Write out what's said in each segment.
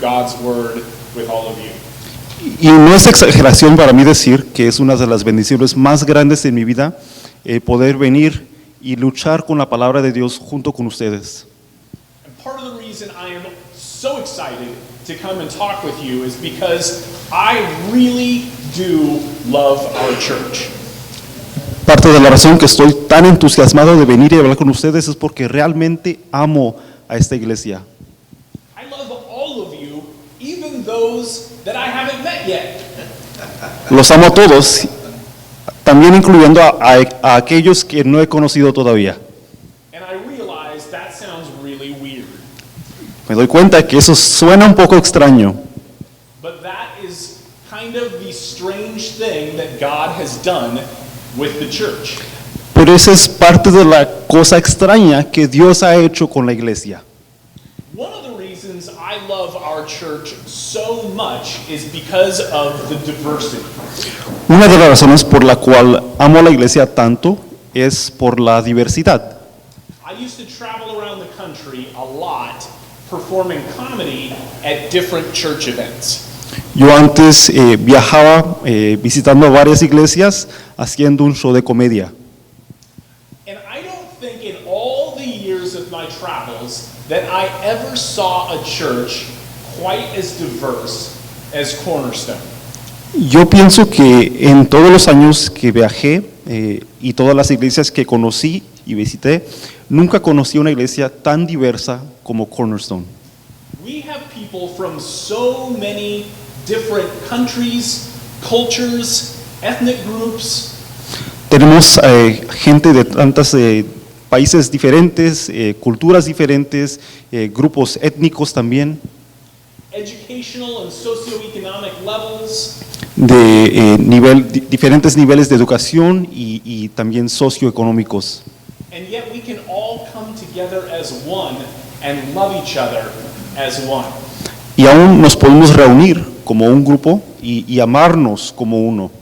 God's Word with all of you. Y no es exageración para mí decir que es una de las bendiciones más grandes en mi vida poder venir y luchar con la palabra de Dios junto con ustedes. And part of the reason I am so excited to come and talk with you is because I really do love our church. Parte de la razón que estoy tan entusiasmado de venir y hablar con ustedes es porque realmente amo a esta iglesia. I love all of you, even those that I haven't met yet. Los amo a todos, también incluyendo a aquellos que no he conocido todavía. And I realize that sounds really weird. Me doy cuenta que eso suena un poco extraño, But that is kind of the strange thing that God has done with the church. pero esa es parte de la cosa extraña que Dios ha hecho con la iglesia. One of the reasons I love our church so much is because of the diversity. Una de las razones por la cual amo a la iglesia tanto es por la diversidad. I used to travel around the country a lot performing comedy at different church events. Yo antes viajaba visitando varias iglesias haciendo un show de comedia. And I don't think in all the years of my travels that I ever saw a church quite as diverse as Cornerstone. Yo pienso que en todos los años que viajé y todas las iglesias que conocí y visité, nunca conocí una iglesia tan diversa como Cornerstone. We have people from so many different countries, cultures, ethnic groups. Tenemos gente de tantos países diferentes, culturas diferentes, grupos étnicos también, Educational and socioeconomic levels, de diferentes niveles de educación y también socioeconómicos. and yet we can all come together as one and love each other as one. Y aún nos podemos reunir como un grupo y amarnos como uno.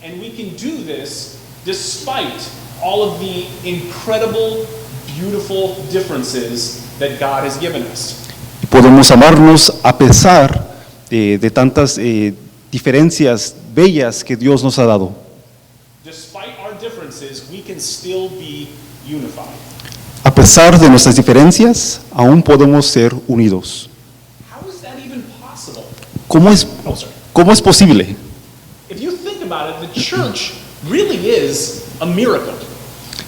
And we can do this despite all of the incredible, beautiful differences that God has given us. Podemos amarnos a pesar de tantas diferencias bellas que Dios nos ha dado. Despite our differences, we can still be unified. A pesar de nuestras diferencias, aún podemos ser unidos. How is that even possible? ¿Cómo es, Oh, sorry. cómo es posible? If you think about it, the church really is a miracle.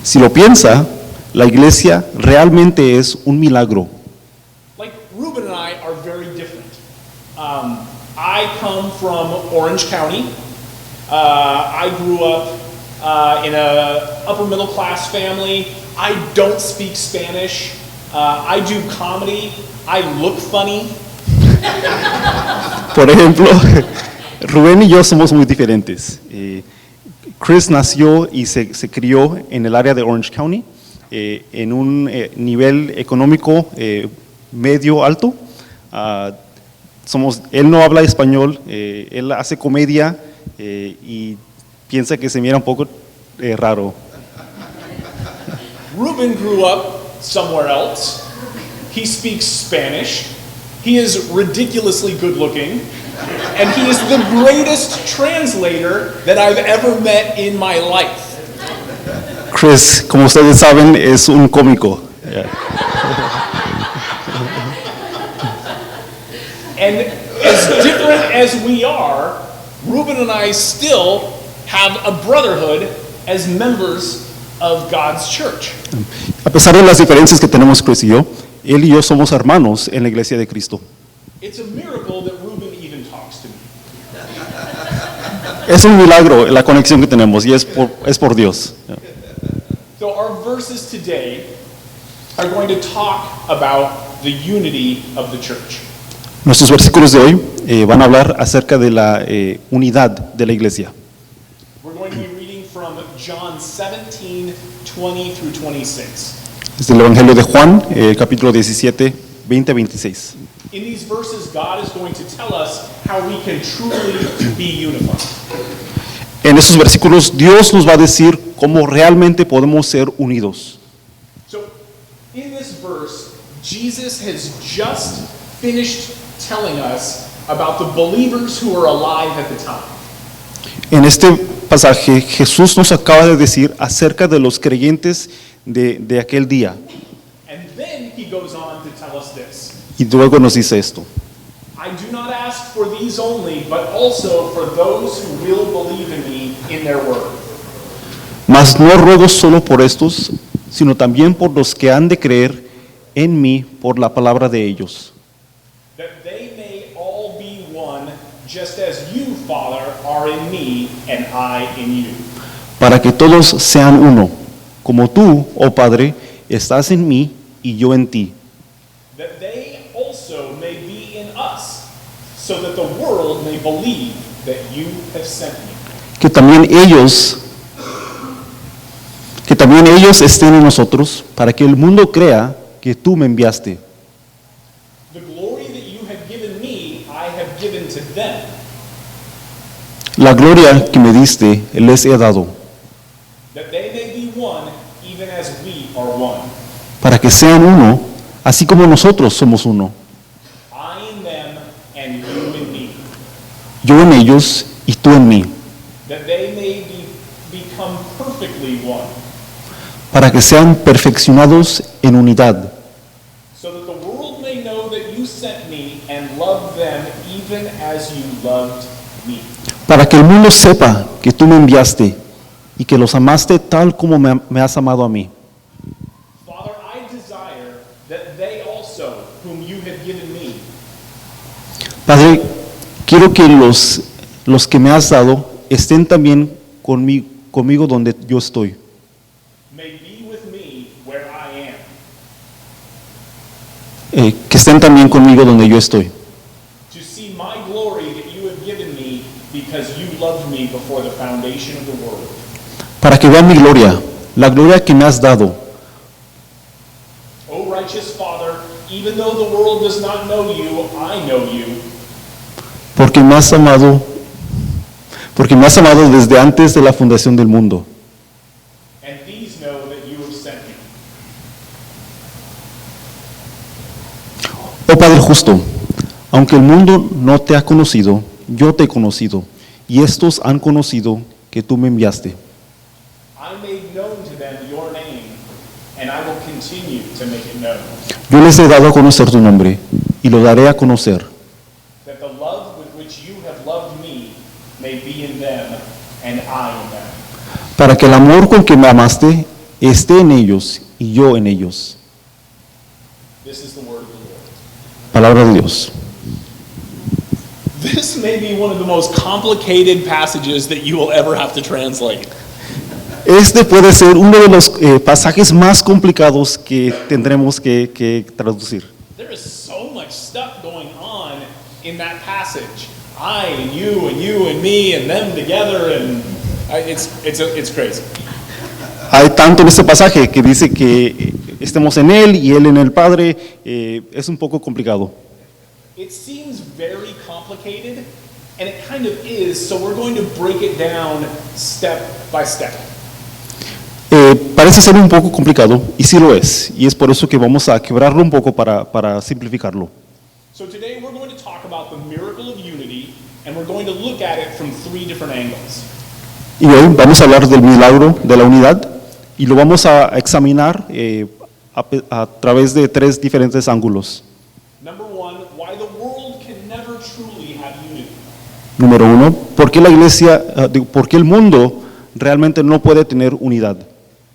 Si lo piensa, la iglesia realmente es un milagro. Like Ruben and I are very different. I come from Orange County. I grew up in a upper middle class family. I don't speak Spanish. I do comedy. I look funny. Por ejemplo, Rubén y yo somos muy diferentes. Chris nació y se crió en el área de Orange County, en un nivel económico medio alto. Él no habla español, él hace comedia y piensa que se mira un poco raro. Ruben grew up somewhere else. He speaks Spanish. He is ridiculously good looking. And he is the greatest translator that I've ever met in my life. Chris, como ustedes saben, es un cómico. And as different as we are, Ruben and I still have a brotherhood as members of God's church. A pesar de las diferencias que tenemos Chris y yo, él y yo somos hermanos en la iglesia de Cristo. It's a miracle that Ruben even talks to me. Es un milagro la conexión que tenemos y es por Dios. So our verses today are going to talk about the unity of the church. Nuestros versículos de hoy van a hablar acerca de la unidad de la iglesia. We're going to be reading from John 17, 20 through 26. Es del Evangelio de Juan, capítulo 17, 20 a 26. In these verses, God is going to tell us how we can truly be unified. En esos versículos Dios nos va a decir cómo realmente podemos ser unidos. So, in this verse, Jesus has just finished telling us about the believers who were alive at the time. En este pasaje Jesús nos acaba de decir acerca de los creyentes de aquel día. And then he goes on to tell us this. Y luego nos dice esto. I do not ask for these only, but also for those who will believe in me in their word. Mas no ruego solo por estos, sino también por los que han de creer en mí por la palabra de ellos, That they may all be one, just as you, Father, are in me and I in you. para que todos sean uno, como tú, oh Padre, estás en mí y yo en ti, That they also may be in us, so that the world may believe that you have sent me. que también ellos estén en nosotros, para que el mundo crea que tú me enviaste. The glory that you have given me, I have given to them, La gloria que me diste, les he dado, that they may be one, even as we are one. para que sean uno, así como nosotros somos uno, I in them and you in me, yo en ellos y tú en mí, that they may become perfectly one, para que sean perfeccionados en unidad, so that the world may know that you sent me and loved them even as you loved me. para que el mundo sepa que tú me enviaste y que los amaste tal como me has amado a mí. Father, I desire that they also, whom you have given me, Padre, quiero que los que me has dado estén también conmigo donde yo estoy, may be with me where I am, que estén también conmigo donde yo estoy, to see my glory that you have given me because you loved me before the foundation of the world. para que vean mi gloria, la gloria que me has dado. O righteous Father, even though the world does not know you, I know you, Porque me has amado desde antes de la fundación del mundo. and these know that you have sent me. Oh Padre justo, aunque el mundo no te ha conocido, yo te he conocido, y estos han conocido que tú me enviaste. I made known to them your name, and I will continue to make it known, Yo les he dado a conocer tu nombre, y lo daré a conocer, that the love with which you have loved me may be in them, and I in them. para que el amor con que me amaste esté en ellos y yo en ellos. This is the word of the Lord. Palabra de Dios. This may be one of the most complicated passages that you will ever have to translate. Este puede ser uno de los pasajes más complicados que tendremos que traducir. There is so much stuff going on in that passage. I and you and me and them together, and it's crazy. Hay tanto en este pasaje que dice que estemos en Él y Él en el Padre, es un poco complicado. It seems very complicated, and it kind of is, so we're going to break it down step by step. Parece ser un poco complicado, y sí lo es, y es por eso que vamos a quebrarlo un poco para simplificarlo. So today we're going to talk about the miracle of unity, and we're going to look at it from three different angles. Y hoy vamos a hablar del milagro de la unidad, y lo vamos a examinar a través de tres diferentes ángulos. Number one, why the world can never truly have unity. Número uno, ¿por qué por qué el mundo realmente no puede tener unidad?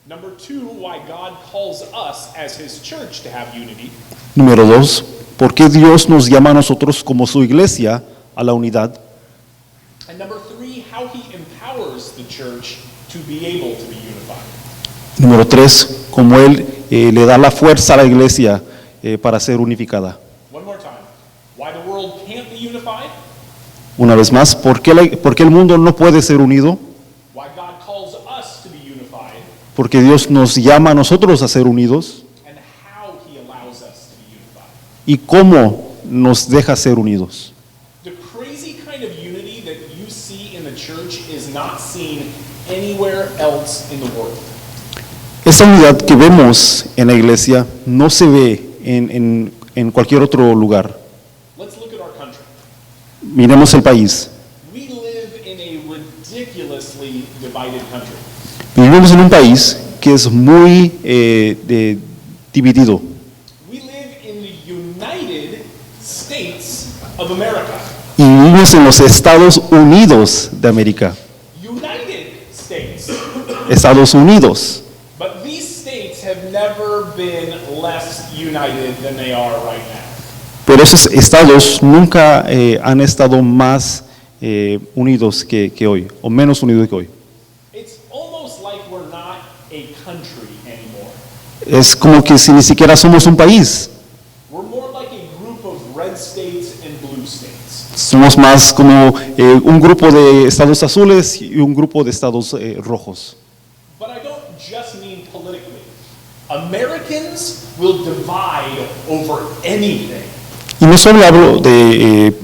Number two, why God calls us as His church to have unity. Número dos, ¿por qué Dios nos llama a nosotros como su iglesia a la unidad? And number three, how He empowers the church to be able to be unified. Número tres, cómo Él le da la fuerza a la iglesia para ser unificada. One more time, why the world can't be unified, Una vez más, ¿por qué el mundo no puede ser unido? why God calls us to be unified, Porque Dios nos llama a nosotros a ser unidos and how He allows us to be unified. y cómo nos deja ser unidos. The crazy kind of unity that you see in the church is not seen anywhere else in the world. Esa unidad que vemos en la iglesia no se ve en cualquier otro lugar. Miremos el país. We live in a ridiculously divided country. Vivimos en un país que es muy dividido. We live in the United States of America. Y vivimos en los Estados Unidos de América. United States. Estados Unidos. But these states have never been less united than they are right now. Pero esos estados nunca han estado más unidos que hoy, o menos unidos que hoy. It's almost like we're not a country anymore. Es como que si ni siquiera somos un país. We're more like a group of red states and blue states. Somos más como un grupo de estados azules y un grupo de estados rojos. But I don't just mean politically. Americans will divide over anything. Y no solo hablo de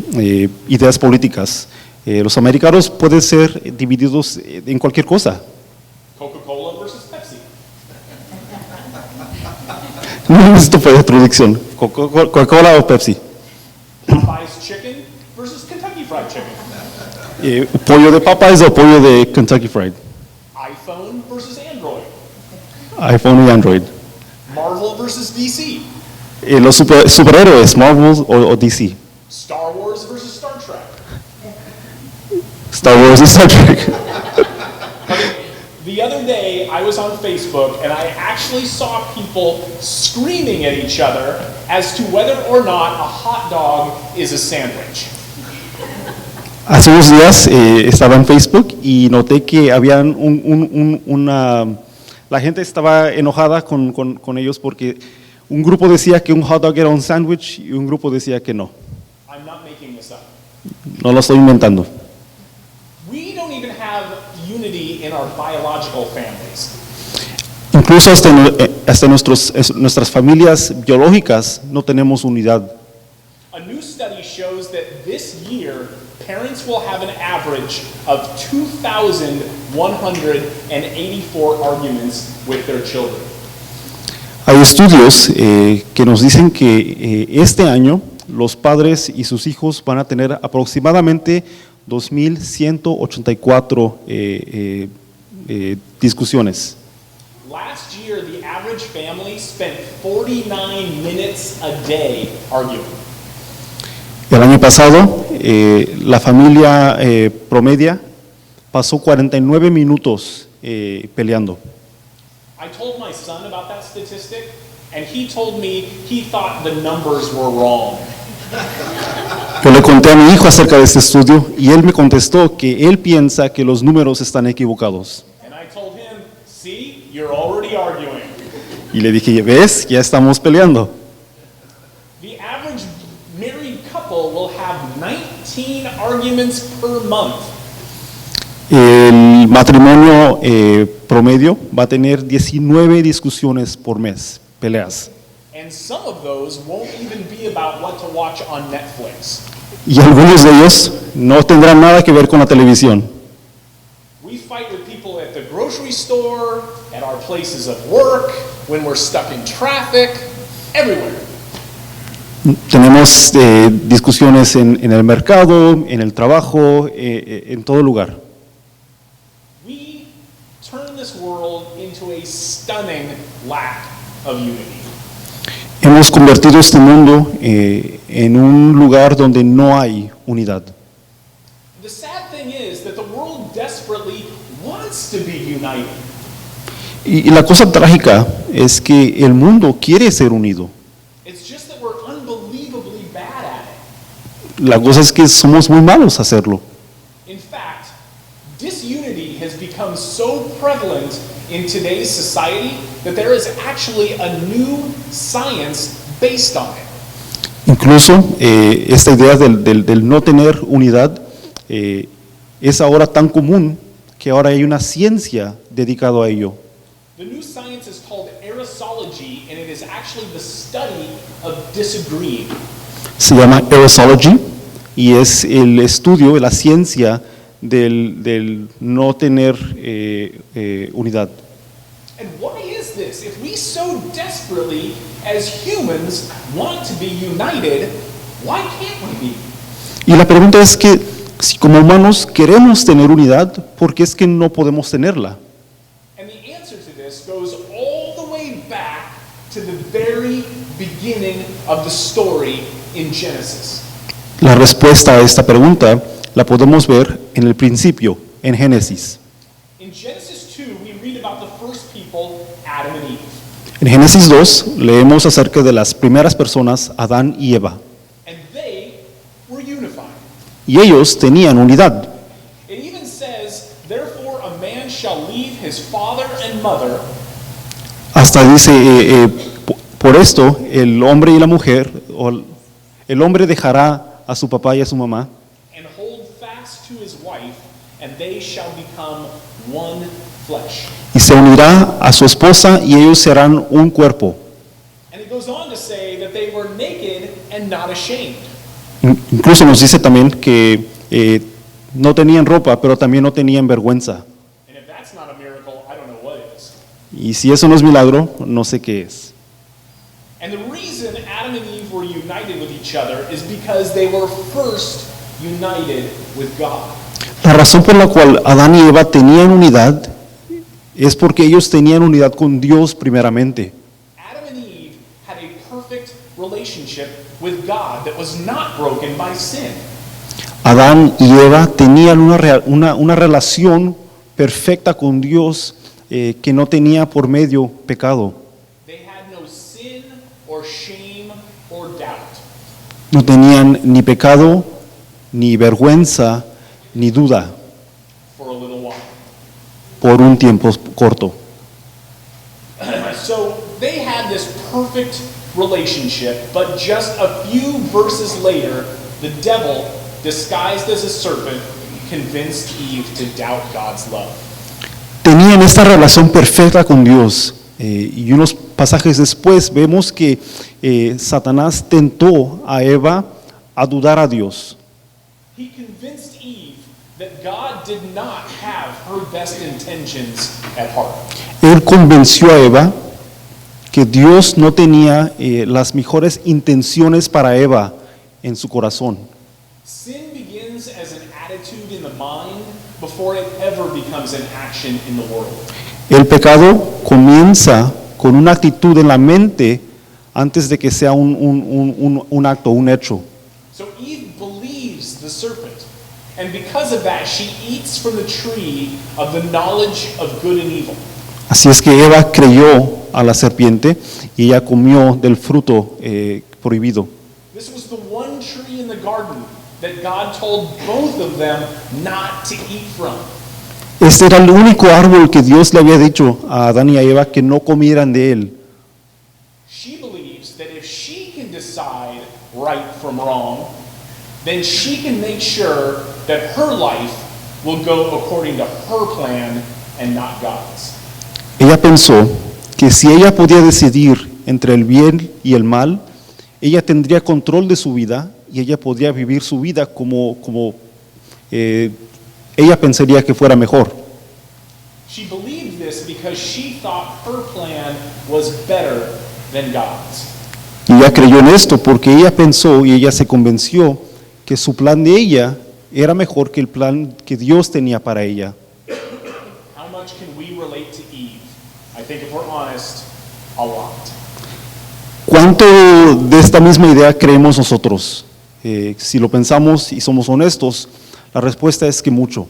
ideas políticas. Los americanos pueden ser divididos en cualquier cosa. Coca-Cola versus Pepsi. No necesito traducción. Coca-Cola o Pepsi. Popeye's chicken versus Kentucky Fried Chicken. Pollo de Popeyes o pollo de Kentucky Fried. iPhone versus Android. iPhone y Android. Marvel versus DC. Los superhéroes, Marvel o DC. Star Wars versus Star Trek. Star Wars y Star Trek. The other day, I was on Facebook and I actually saw people screaming at each other as to whether or not a hot dog is a sandwich. Hace unos días estaba en Facebook y noté que habían la gente estaba enojada con ellos porque un grupo decía que un hot dog era un sándwich y un grupo decía que no. I'm not making this up. No lo estoy inventando. We don't even have unity in our biological families. Incluso hasta nuestras familias biológicas no tenemos unidad. A new study shows that this year, parents will have an average of 2,184 arguments with their children. Hay estudios que nos dicen que este año los padres y sus hijos van a tener aproximadamente 2,184 discusiones. Last year, the average family spent 49 minutes a day arguing. El año pasado, la familia promedia pasó 49 minutos peleando. I told my son about that statistic, and he told me he thought the numbers were wrong. Yo le conté a mi hijo acerca de este estudio y él me contestó que él piensa que los números están equivocados. And I told him, see, you're already arguing. Y le dije, ¿ves? Ya estamos peleando. The average married couple will have 19 arguments per month. El matrimonio promedio va a tener 19 discusiones por mes, peleas. And some of those won't even be about what to watch on Netflix. Y algunos de ellos no tendrán nada que ver con la televisión. We fight with people at the grocery store, at our places of work, when we're stuck in traffic, everywhere. Tenemos discusiones en el mercado, en el trabajo, en todo lugar. We turn this world into a stunning lack of unity. Hemos convertido este mundo en un lugar donde no hay unidad. The sad thing is that the world desperately wants to be united. Y la cosa trágica es que el mundo quiere ser unido. It's just that we're unbelievably bad at it. La cosa es que somos muy malos a hacerlo. In fact, disunity has become so prevalent in today's society that there is actually a new science based on it. Incluso esta idea del no tener unidad es ahora tan común que ahora hay una ciencia dedicada a ello. The new science is called aerosology, and it is actually the study of disagreeing. Se llama aerosology y es el estudio, la ciencia del no tener unidad. And why is this? If we so desperately, as humans, want to be united, why can't we be? Y la pregunta es que si como humanos queremos tener unidad, ¿por qué es que no podemos tenerla? And the answer to this goes all the way back to the very beginning of the story in Genesis. La respuesta a esta pregunta la podemos ver en el principio, en Génesis. In Genesis 2, we read about the first people, Adam and Eve. En Génesis 2 leemos acerca de las primeras personas, Adán y Eva. And they were unified. Y ellos tenían unidad. It even says, therefore a man shall leave his father and mother, Hasta dice, por esto el hombre y la mujer, o el hombre dejará a su papá y a su mamá, and hold fast to his wife, and they shall become one flesh. y se unirá a su esposa y ellos serán un cuerpo. And it goes on to say that they were naked and not ashamed. Incluso nos dice también que no tenían ropa, pero también no tenían vergüenza. And if that's not a miracle, I don't know what is. Y si eso no es milagro, no sé qué es. And the reason Adam and Eve were united with each other is because they were first united with God. La razón por la cual Adán y Eva tenían unidad es porque ellos tenían unidad con Dios primeramente. Adam and Eve had a perfect relationship with God that was not broken by sin. Adán y Eva tenían una relación perfecta con Dios que no tenía por medio pecado. They had no sin or shame or doubt. No tenían ni pecado, ni vergüenza, ni duda For a little while. por un tiempo corto. So they had this perfect relationship, but just a few verses later, the devil, disguised as a serpent, convinced Eve to doubt God's love. Tenían esta relación perfecta con Dios. Y unos pasajes después vemos que Satanás tentó a Eva a dudar a Dios. He convinced Eve that God did not have her best intentions at heart. Él convenció a Eva que Dios no tenía las mejores intenciones para Eva en su corazón. Sin begins as an attitude in the mind before it ever becomes an action in the world. El pecado comienza con una actitud en la mente antes de que sea un acto, un hecho. So Eve believes the serpent, and because of that, she eats from the tree of the knowledge of good and evil. Así es que Eva creyó a la serpiente y ella comió del fruto prohibido. This was the one tree in the garden that God told both of them not to eat from. Este era el único árbol que Dios le había dicho a Adán y a Eva que no comieran de él. She believes that if she can decide right from wrong, then she can make sure that her life will go according to her plan and not God's. Ella pensó que si ella podía decidir entre el bien y el mal, ella tendría control de su vida y ella podría vivir su vida como ella pensaría que fuera mejor. She believed this because she thought her plan was better than God's. Y ella creyó en esto porque ella pensó y ella se convenció que su plan de ella era mejor que el plan que Dios tenía para ella. How much can we relate to Eve? I think if we're honest, a lot. ¿Cuánto de esta misma idea creemos nosotros? Si lo pensamos y somos honestos, la respuesta es que mucho.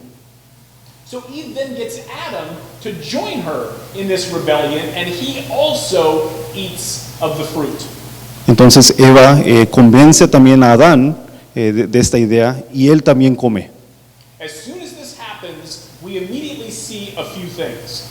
So Eve then gets Adam to join her in this rebellion, and he also eats of the fruit. Entonces Eva convence también a Adán de esta idea y él también come. As soon as this happens, we immediately see a few things.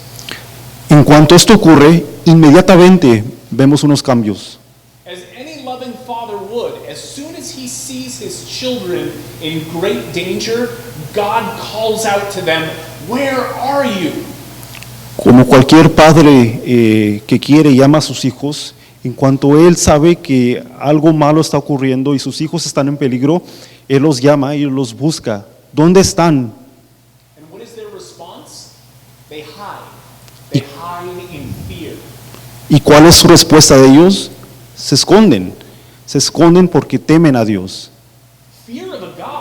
En cuanto esto ocurre, inmediatamente vemos unos cambios. As any loving father would, as soon as he sees his children in great danger, God calls out to them, "Where are you?" Como cualquier padre que quiere y ama a sus hijos, en cuanto él sabe que algo malo está ocurriendo y sus hijos están en peligro, él los llama y los busca. ¿Dónde están? And what is their response? They hide. They hide in fear. ¿Y cuál es su respuesta de ellos? Se esconden porque temen a Dios. Fear of a God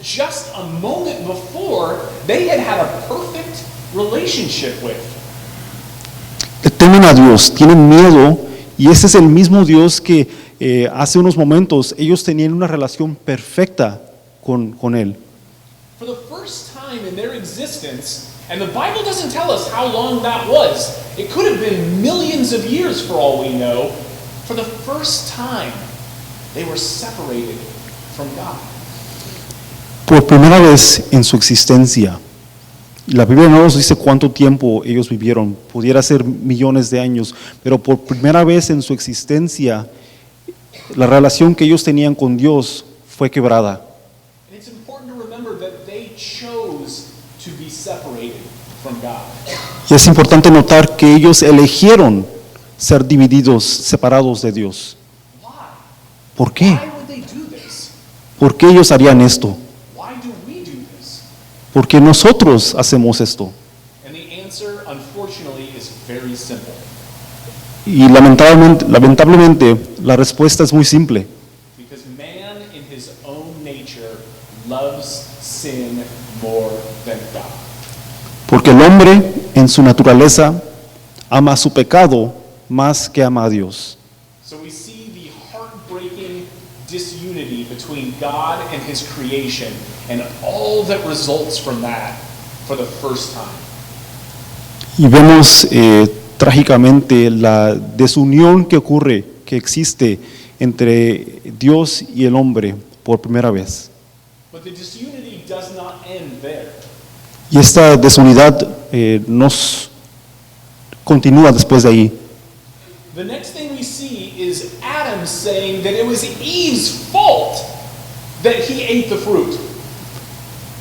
just a moment before they had had a perfect relationship with. Temen a Dios, tienen miedo, y ese es el mismo Dios que hace unos momentos ellos tenían una relación perfecta con Él. For the first time in their existence, and the Bible doesn't tell us how long that was. It could have been millions of years for all we know. For the first time, they were separated from God. Por primera vez en su existencia, la Biblia no nos dice cuánto tiempo ellos vivieron, pudiera ser millones de años, pero por primera vez en su existencia, la relación que ellos tenían con Dios fue quebrada. And it's important to remember that they chose to be separated from God. Y es importante notar que ellos eligieron ser divididos, separados de Dios. Why? ¿Por qué? Why would they do this? ¿Por qué ellos harían esto? Why do we do this? ¿Por qué nosotros hacemos esto? And the answer, unfortunately, is very simple. Y lamentablemente la respuesta es muy simple. Because man in his own nature loves sin more than God. Porque el hombre en su naturaleza ama su pecado más que ama a Dios. So we see the heartbreaking disunity between God and his creation and all that results from that for the first time. Y vemos trágicamente la desunión que ocurre, que existe entre Dios y el hombre por primera vez. But the disunity does not end there. Y esta desunidad nos continúa después de ahí. The next thing we see is Adam saying that it was Eve's fault that he ate the fruit.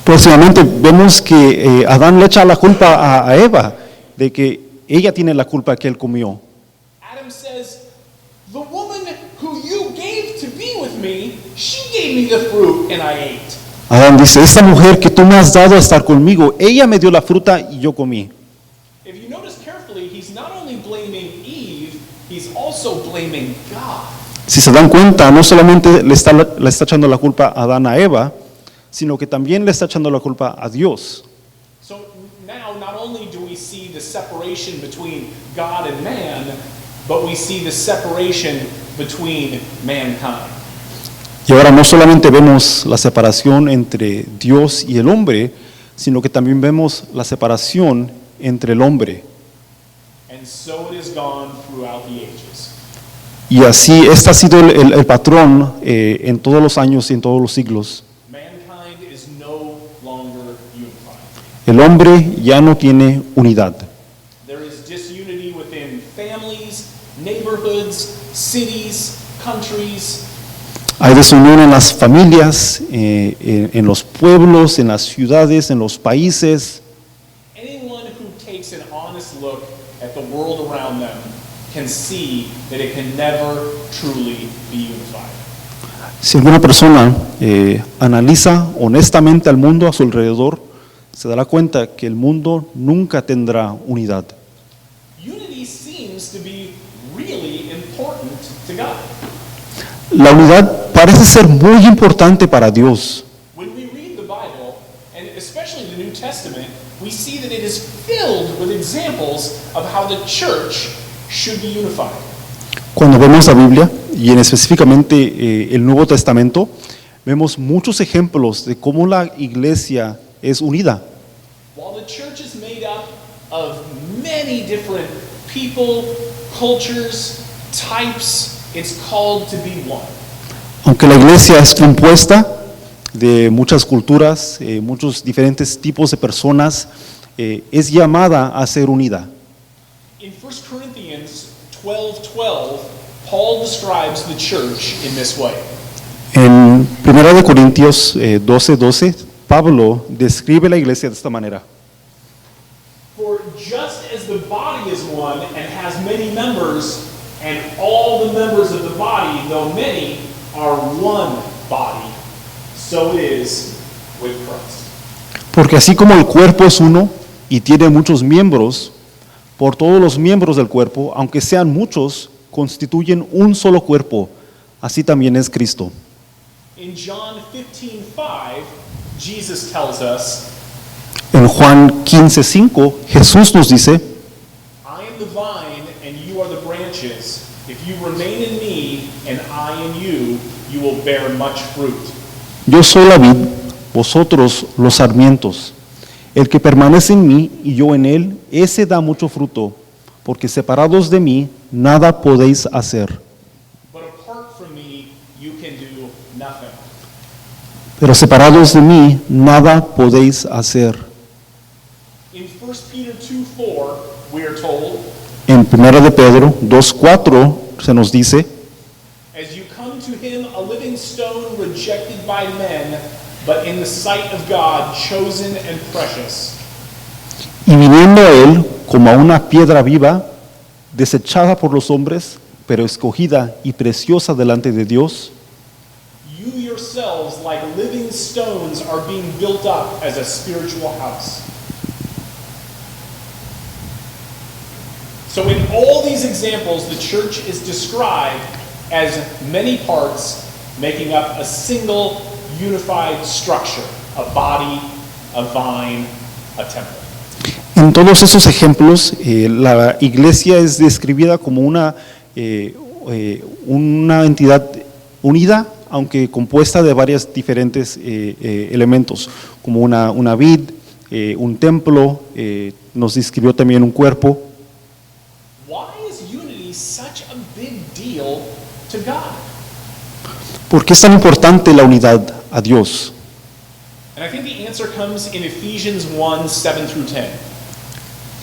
Próximamente vemos que Adán le echa la culpa a Eva de que ella tiene la culpa que él comió. Adam says, the woman who you gave to be with me, she gave me the fruit and I ate. Adán dice, esta mujer que tú me has dado a estar conmigo, ella me dio la fruta y yo comí. If you notice carefully, he's not only blaming Eve, he's also blaming God. Si se dan cuenta, no solamente le está echando la culpa a Adán a Eva, sino que también le está echando la culpa a Dios. So now not only do we see the separation between God and man, but we see the separation between mankind. Y ahora no solamente vemos la separación entre Dios y el hombre, sino que también vemos la separación entre el hombre. And so it has gone throughout the ages. Y así, este ha sido el patrón en todos los años y en todos los siglos. Mankind is no longer unified. El hombre ya no tiene unidad. There is disunity within families, neighborhoods, cities, countries. Hay desunión en las familias, en los pueblos, en las ciudades, en los países. Anyone who takes an honest look at the world around them can see that it can never truly be unified. Si alguna persona analiza honestamente al mundo a su alrededor, se dará cuenta que el mundo nunca tendrá unidad. Unity seems to be really important to God. La unidad parece ser muy importante para Dios. When we read the Bible, and especially the New Testament, we see that it is filled with examples of how the church should be unified. Cuando vemos la Biblia, y en específicamente el Nuevo Testamento, vemos muchos ejemplos de cómo la iglesia es unida. While the church is made up of many different people, cultures, types, it's called to be one. Aunque la iglesia es compuesta de muchas culturas, muchos diferentes tipos de personas, es llamada a ser unida. In 1 Corinthians 12:12, Paul describes the church in this way. En 1 Corintios 12:12, Pablo describe la iglesia de esta manera. For just as the body is one and has many members, and all the members of the body, though many, are one body, so it is with Christ. Porque así como el cuerpo es uno y tiene muchos miembros, por todos los miembros del cuerpo, aunque sean muchos, constituyen un solo cuerpo, así también es Cristo. In John 15:5, Jesus tells us, En Juan 15:5, Jesús nos dice, I am the vine and you are the branches. If you remain in me and I in you, you will bear much fruit. yo soy la vid, vosotros los sarmientos. El que permanece en mí y yo en él, ese da mucho fruto, porque separados de mí, nada podéis hacer. But apart from me, you can do nothing. Pero separados de mí, nada podéis hacer. In 1 Peter 2:4, we are told, En 1 de Pedro 2:4 se nos dice, as you come to him, a living stone rejected by men, but in the sight of God, chosen and precious. y viniendo a él como a una piedra viva, desechada por los hombres, pero escogida y preciosa delante de Dios, You yourselves, like living stones, are being built up as a spiritual house. So in all these examples, the church is described as many parts making up a single unified structure, a body, a vine, a temple. en todos esos ejemplos, la iglesia es describida como una entidad unida, aunque compuesta de varios diferentes elementos, como una vid, un templo, nos describió también un cuerpo. Why is unity such a big deal to God? ¿Por qué es tan importante la unidad a Dios? And I think the answer comes in Ephesians 1:7-10.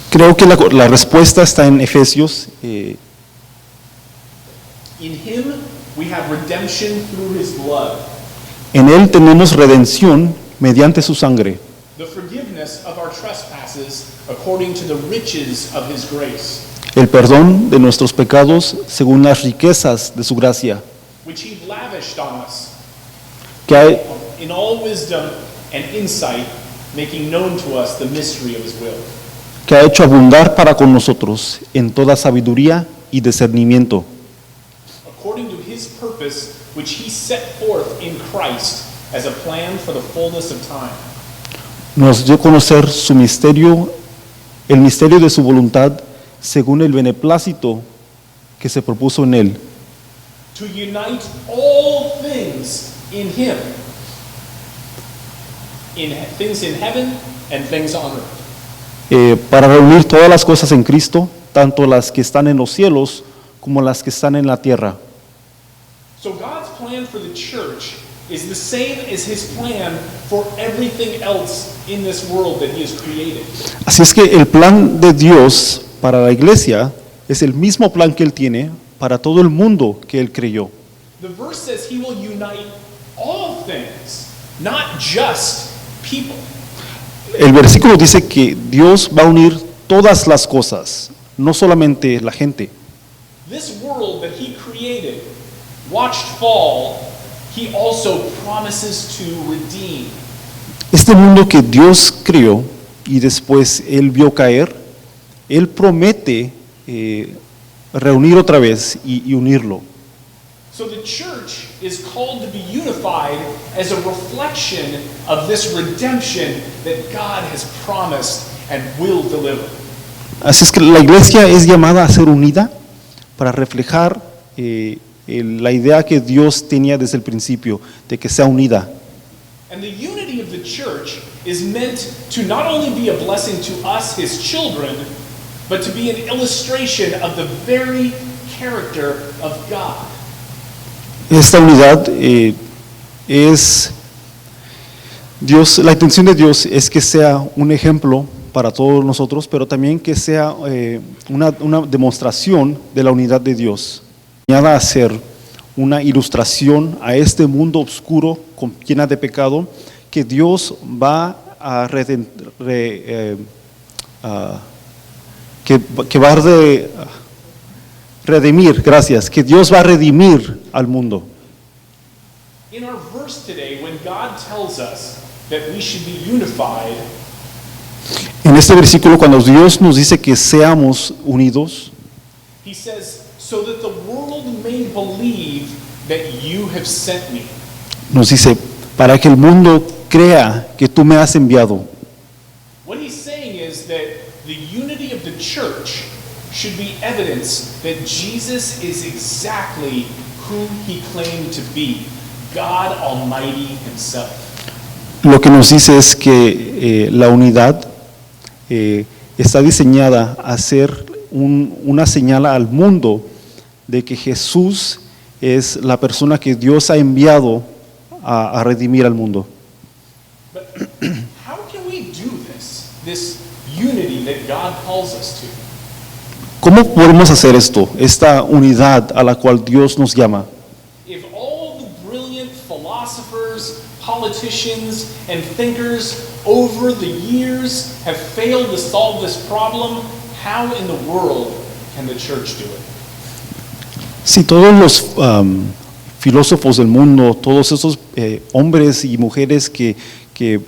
Creo que la respuesta está en Efesios. In him we have redemption through his blood, En Él tenemos redención mediante su sangre, the forgiveness of our trespasses according to the riches of his grace, el perdón de nuestros pecados según las riquezas de su gracia, which he lavished on us que ha, in all wisdom and insight, making known to us the mystery of his will. que ha hecho abundar para con nosotros en toda sabiduría y discernimiento, According to his purpose, which he set forth in Christ as a plan for the fullness of time, nos dio a conocer su misterio, el misterio de su voluntad, según el beneplácito que se propuso en Él, to unite all things in him, things in heaven and things on earth. Para reunir todas las cosas en Cristo, tanto las que están en los cielos como las que están en la tierra. So God's plan for the church is the same as his plan for everything else in this world that he has created. Así es que el plan de Dios para la iglesia es el mismo plan que Él tiene para todo el mundo que Él creyó. The verse says he will unite all things, not just people. El versículo dice que Dios va a unir todas las cosas, no solamente la gente. This world that he created, watched fall, he also promises to redeem. Este mundo que Dios creó y después Él vio caer, Él promete reunir otra vez y unirlo. So the church is called to be unified as a reflection of this redemption that God has promised and will deliver. Así es que la iglesia es llamada a ser unida para reflejar la idea que Dios tenía desde el principio, de que sea unida. And the unity of the church is meant to not only be a blessing to us, his children, but to be an illustration of the very character of God. Esta unidad es Dios, la intención de Dios es que sea un ejemplo para todos nosotros, pero también que sea una demostración de la unidad de Dios. Añada a ser una ilustración a este mundo oscuro, llena de pecado, que Dios va a redimir, gracias, que Dios va a redimir al mundo. In our verse today, when God tells us that we should be unified, En este versículo, cuando Dios nos dice que seamos unidos, he says, so that the world may believe that you have sent me. nos dice, para que el mundo crea que tú me has enviado. What he's saying is that the unity of the church should be evidence that Jesus is exactly who he claimed to be, God Almighty himself. Lo que nos dice es que la unidad está diseñada a ser una señal al mundo de que Jesús es la persona que Dios ha enviado a redimir al mundo. But how can we do this unity that God calls us to? ¿Cómo podemos hacer esto, esta unidad a la cual Dios nos llama? If all the brilliant philosophers, politicians, and thinkers over the years have failed to solve this problem, how in the world can the church do it? Si todos los filósofos del mundo, todos esos hombres y mujeres que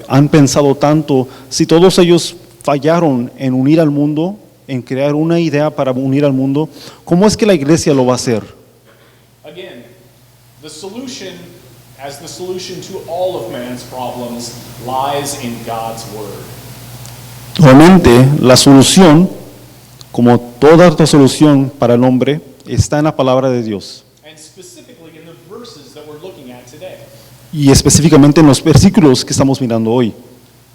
han pensado tanto, si todos ellos fallaron en unir al mundo, en crear una idea para unir al mundo, ¿cómo es que la iglesia lo va a hacer? Again, the solution, as the solution to all of man's problems, lies in God's word. Nuevamente, la solución, como toda la solución para el hombre, está en la palabra de Dios. And specifically in the verses that we're looking at today. Y específicamente en los versículos que estamos mirando hoy.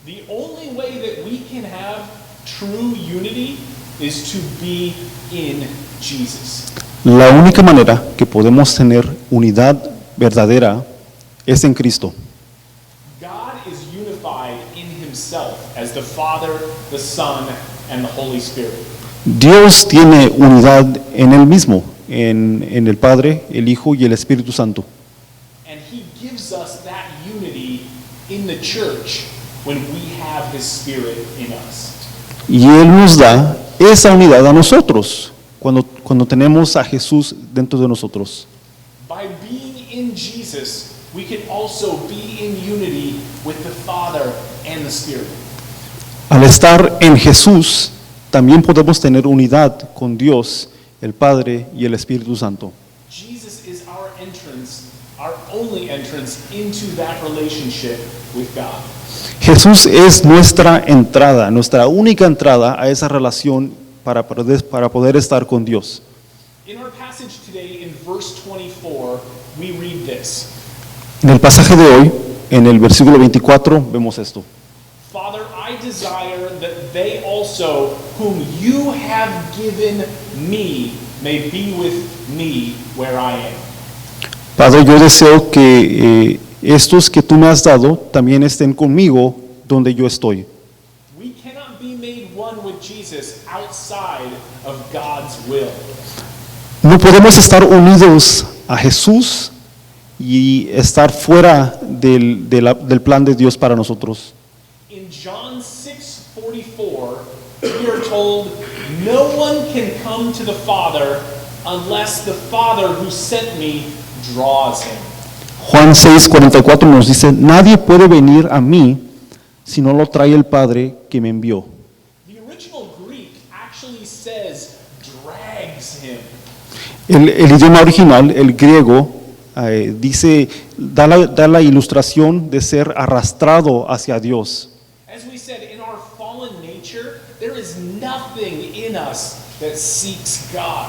The only way that we can have true unity is to be in Jesus. La única manera que podemos tener unidad verdadera es en Cristo. God is unified in himself as the Father, the Son, and the Holy Spirit. Dios tiene unidad en Él mismo, en el Padre, el Hijo y el Espíritu Santo. And he gives us that unity in the church when we have his Spirit in us. Y Él nos da esa unidad a nosotros, cuando tenemos a Jesús dentro de nosotros. By being in Jesus, we can also be in unity with the Father and the Spirit. Al estar en Jesús, también podemos tener unidad con Dios, el Padre y el Espíritu Santo. Jesus is our entrance, our only entrance into that relationship with God. Jesús es nuestra entrada, nuestra única entrada a esa relación para poder estar con Dios. In our passage today, in verse 24, we read this. En el pasaje de hoy, en el versículo 24, vemos esto. Father, I desire that they also, whom you have given me, may be with me where I am. Padre, yo deseo que estos que tú me has dado también estén conmigo donde yo estoy. We cannot be made one with Jesus outside of God's will. No podemos estar unidos a Jesús y estar fuera del plan de Dios para nosotros. In John 6:44, we are told, no one can come to the Father unless the Father who sent me draws him. Juan 6:44 nos dice, nadie puede venir a mí si no lo trae el Padre que me envió. The original Greek actually says drags him. El idioma original, el griego, da la ilustración de ser arrastrado hacia Dios. As we said, in our fallen nature, there is nothing in us that seeks God.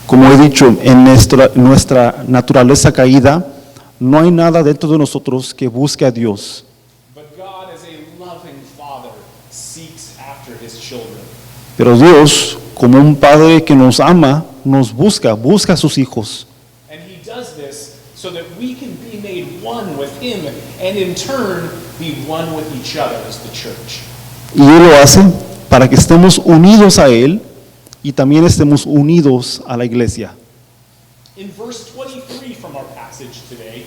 Como he dicho, en nuestra naturaleza caída, no hay nada dentro de nosotros que busque a Dios. But God, as a loving Father, seeks after his children. Pero Dios, como un Padre que nos ama, nos busca a sus hijos. And he does this so that we can be made one with him and in turn be one with each other as the church. Y Él lo hace para que estemos unidos a Él y también estemos unidos a la iglesia. In verse 23 from our passage today,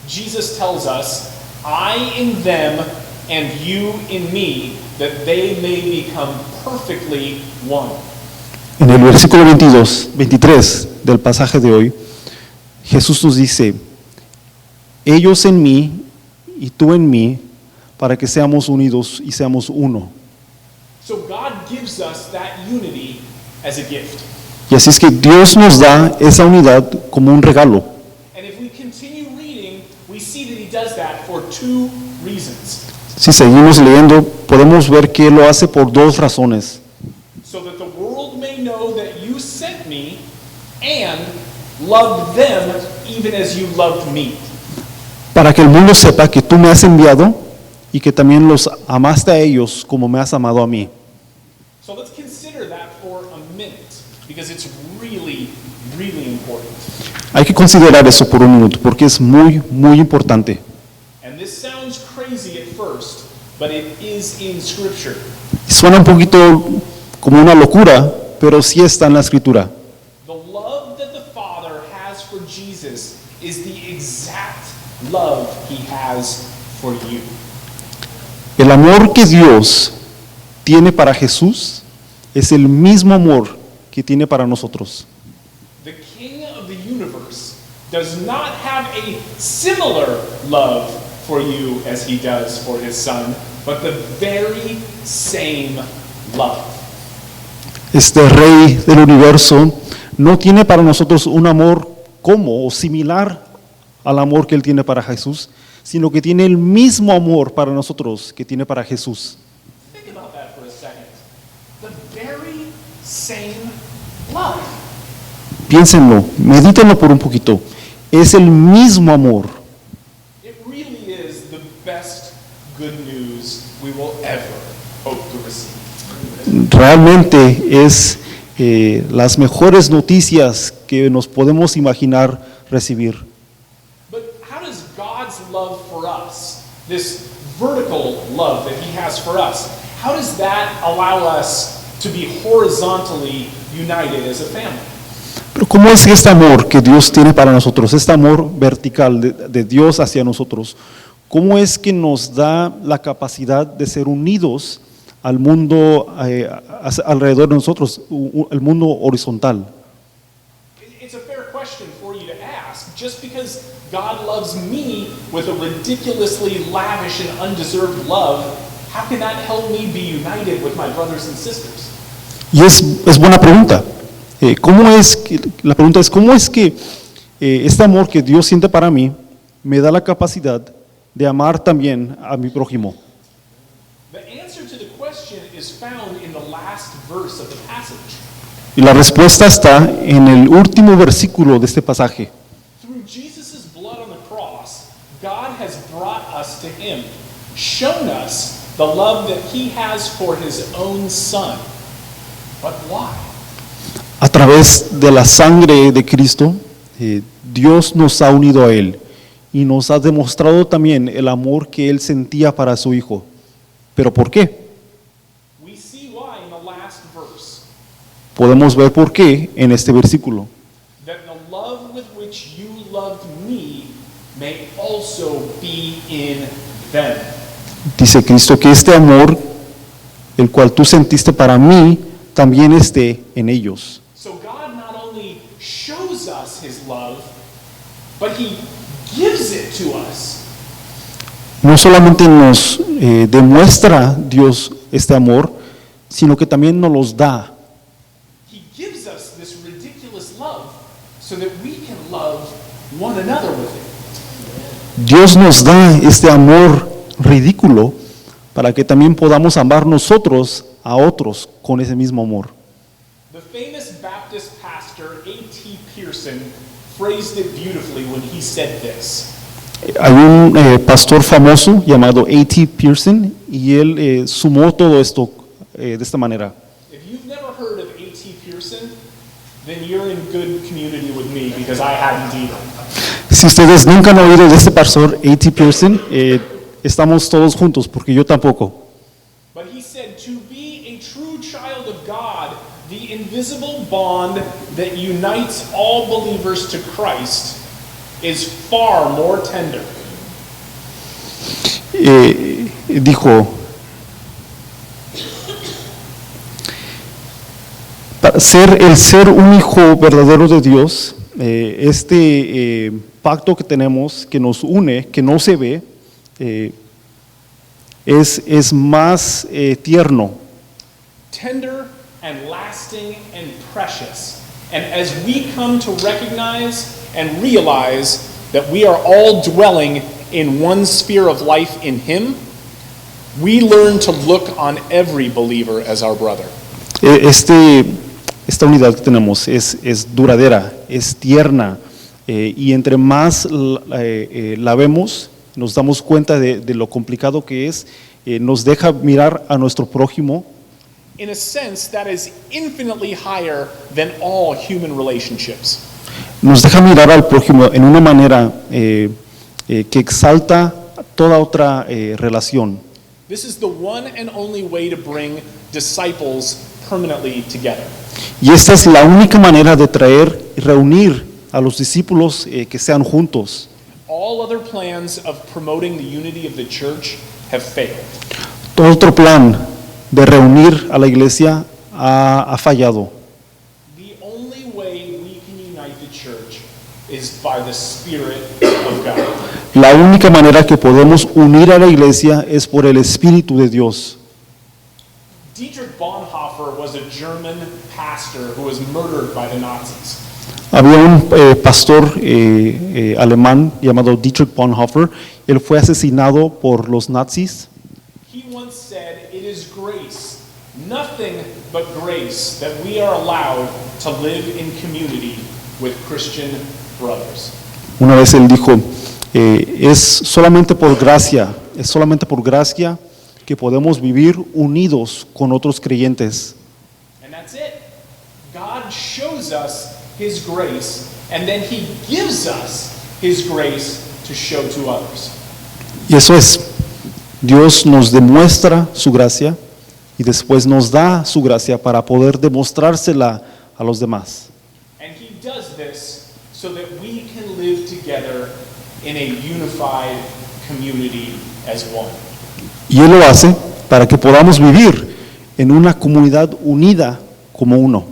Jesus tells us, I in them and you in me, that they may become perfectly one. En el versículo 23 del pasaje de hoy, Jesús nos dice, ellos en mí y tú en mí, para que seamos unidos y seamos uno. So God gives us that unity as a gift. Y así es que Dios nos da esa unidad como un regalo. And if we continue reading, we see that he does that for two reasons. Si seguimos leyendo, podemos ver que lo hace por dos razones. So that the world may know that you sent me and loved them even as you loved me. Para que el mundo sepa que tú me has enviado y que también los amaste a ellos como me has amado a mí. So let's consider that for a minute, because it's really, really important. Hay que considerar eso por un minuto porque es muy, muy importante. And this sounds crazy at first, but it is in Scripture. Suena un poquito como una locura, pero sí está en la Escritura. The love that the Father has for Jesus is the exact love He has for you. El amor que Dios tiene para Jesús es el mismo amor que tiene para nosotros. The King of the universe does not have a similar love for you as He does for His Son, but the very same love. Este Rey del universo no tiene para nosotros un amor como o similar al amor que Él tiene para Jesús, sino que tiene el mismo amor para nosotros que tiene para Jesús. Think about that for a second. The very same love. Piénsenlo, medítenlo por un poquito. Es el mismo amor. It really is the best good news we will ever hope to receive. Realmente es las mejores noticias que nos podemos imaginar recibir. But how does God's love for us, this vertical love that He has for us, how does that allow us to be horizontally united as a family? Pero ¿cómo es este amor que Dios tiene para nosotros, este amor vertical de Dios hacia nosotros? ¿Cómo es que nos da la capacidad de ser unidos al mundo alrededor de nosotros, el mundo horizontal? It's a fair question for you to ask. Just because God loves me with a ridiculously lavish and undeserved love, how can that help me be united with my brothers and sisters? Y es buena pregunta. La pregunta es, ¿cómo es que este amor que Dios siente para mí me da la capacidad de amar también a mi prójimo? The answer to the question is found in the last verse of the passage. Y la respuesta está en el último versículo de este pasaje. Through Jesus' blood on the cross, God has brought us to Him, shown us the love that He has for His own Son. But why? A través de la sangre de Cristo, Dios nos ha unido a Él y nos ha demostrado también el amor que Él sentía para su Hijo. ¿Pero por qué? We see why in the last verse. Podemos ver por qué en este versículo. That the love with which you loved me may also be in them. Dice Cristo que este amor, el cual tú sentiste para mí, también esté en ellos. So God not only shows us His love, but He gives it to us. No solamente nos demuestra Dios este amor, sino que también nos los da. He gives us this ridiculous love so that we can love one another with it. Dios nos da este amor ridículo para que también podamos amar nosotros a otros con ese mismo amor. The famous Baptist pastor A.T. Pearson phrased it beautifully when he said this. Hay un pastor famoso llamado A.T. Pearson y él sumó todo esto de esta manera. If you've never heard of A.T. Pearson, then you're in good community with me because I hadn't either. Si ustedes nunca han oído de este pastor A.T. Pearson, estamos todos juntos porque yo tampoco. But he said, to be a true child of God, the invisible bond that unites all believers to Christ is far more tender. Dijo, para ser un hijo verdadero de Dios, este pacto que tenemos, que nos une, que no se ve, es más tierno. Tender and lasting and precious. And as we come to recognize and realize that we are all dwelling in one sphere of life in Him, we learn to look on every believer as our brother. Esta unidad que tenemos es duradera, es tierna, y entre más la vemos, nos damos cuenta de lo complicado que es, nos deja mirar a nuestro prójimo. In a sense, that is infinitely higher than all human relationships. Nos deja mirar al prójimo en una manera que exalta toda otra relación. This is the one and only way to bring disciples permanently together. Y esta es la única manera de traer y reunir a los discípulos que sean juntos. All other plans of promoting the unity of the church have failed. Todo otro plan de reunir a la iglesia ha fallado. The only way we can unite the church is by the Spirit of God. La única manera que podemos unir a la iglesia es por el Espíritu de Dios. Dietrich Bonhoeffer was a German pastor who was murdered by the Nazis. Había un pastor alemán llamado Dietrich Bonhoeffer. Él fue asesinado por los nazis. He once said, "It is grace, nothing but grace, that we are allowed to live in community with Christian brothers." Una vez él dijo, es solamente por gracia que podemos vivir unidos con otros creyentes. And that's it. God shows us His grace, and then He gives us His grace to show to others. Y eso es, Dios nos demuestra su gracia y después nos da su gracia para poder demostrársela a los demás. And He does this so that we can live together in a unified community as one. Y Él lo hace para que podamos vivir en una comunidad unida como uno.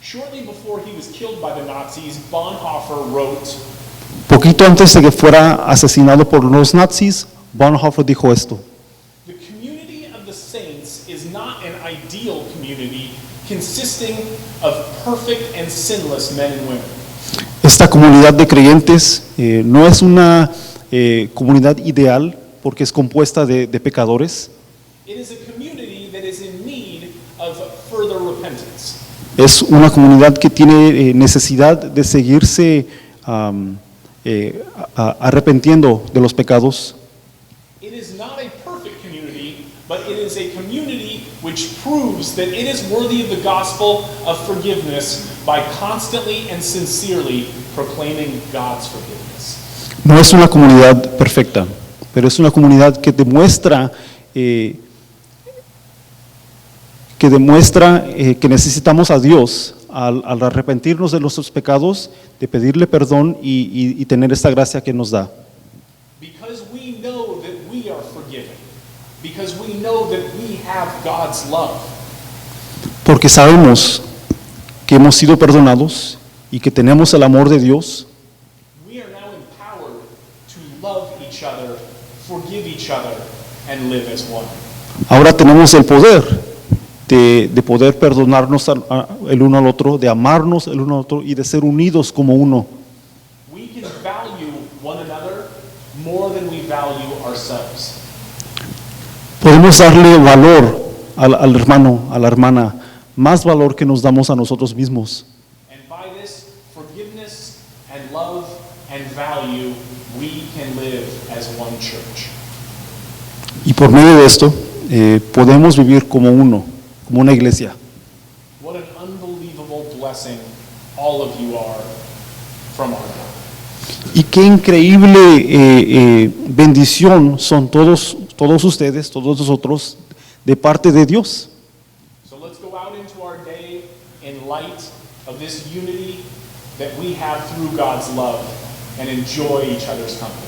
Shortly before he was killed by the Nazis, Bonhoeffer wrote, Poquito antes de que fuera asesinado por los nazis, Bonhoeffer dijo esto: "The community of the saints is not an ideal community consisting of perfect and sinless men and women. Esta comunidad de creyentes no es una comunidad ideal porque es compuesta de pecadores. It is a community that is in need of further repentance. Es una comunidad que tiene necesidad de seguirse arrepintiendo de los pecados. It is not a perfect community, but it is a community which proves that it is worthy of the gospel of forgiveness by constantly and sincerely proclaiming God's forgiveness." No es una comunidad perfecta, pero es una comunidad que demuestra que necesitamos a Dios al arrepentirnos de nuestros pecados, de pedirle perdón y tener esta gracia que nos da. Because we know that we are forgiven. Because we know that we have God's love. Porque sabemos que hemos sido perdonados y que tenemos el amor de Dios. We are now empowered to love each other, forgive each other, and live as one. Ahora tenemos el poder de poder perdonarnos el uno al otro, de amarnos el uno al otro y de ser unidos como uno. We can value one another more than we value ourselves. Podemos darle valor al hermano, a la hermana, más valor que nos damos a nosotros mismos. And by this forgiveness and love and value, we can live as one church. Y por medio de esto podemos vivir como uno, como una iglesia. What an unbelievable blessing all of you are from our God. Y qué increíble bendición son todos ustedes, todos nosotros, de parte de Dios. So let's go out into our day in light of this unity that we have through God's love and enjoy each other's company.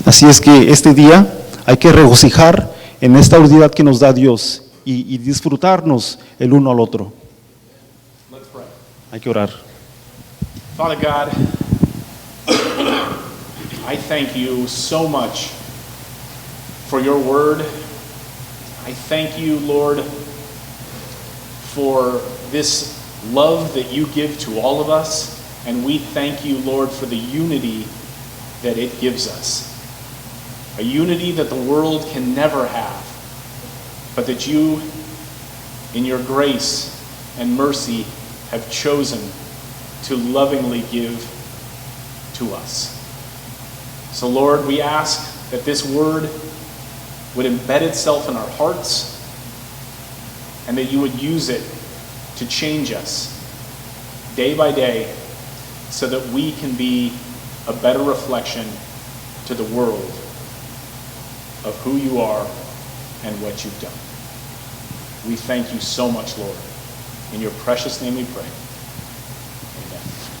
Así es que este día hay que regocijar en esta unidad que nos da Dios y disfrutarnos el uno al otro. Let's pray. Hay que orar. Father God, I thank you so much for your word. I thank you, Lord, for this love that you give to all of us. And we thank you, Lord, for the unity that it gives us. a unity that the world can never have, but that you, in your grace and mercy, have chosen to lovingly give to us. So Lord, we ask that this word would embed itself in our hearts and that you would use it to change us day by day so that we can be a better reflection to the world of who you are and what you've done. We thank you so much, Lord. In your precious name we pray.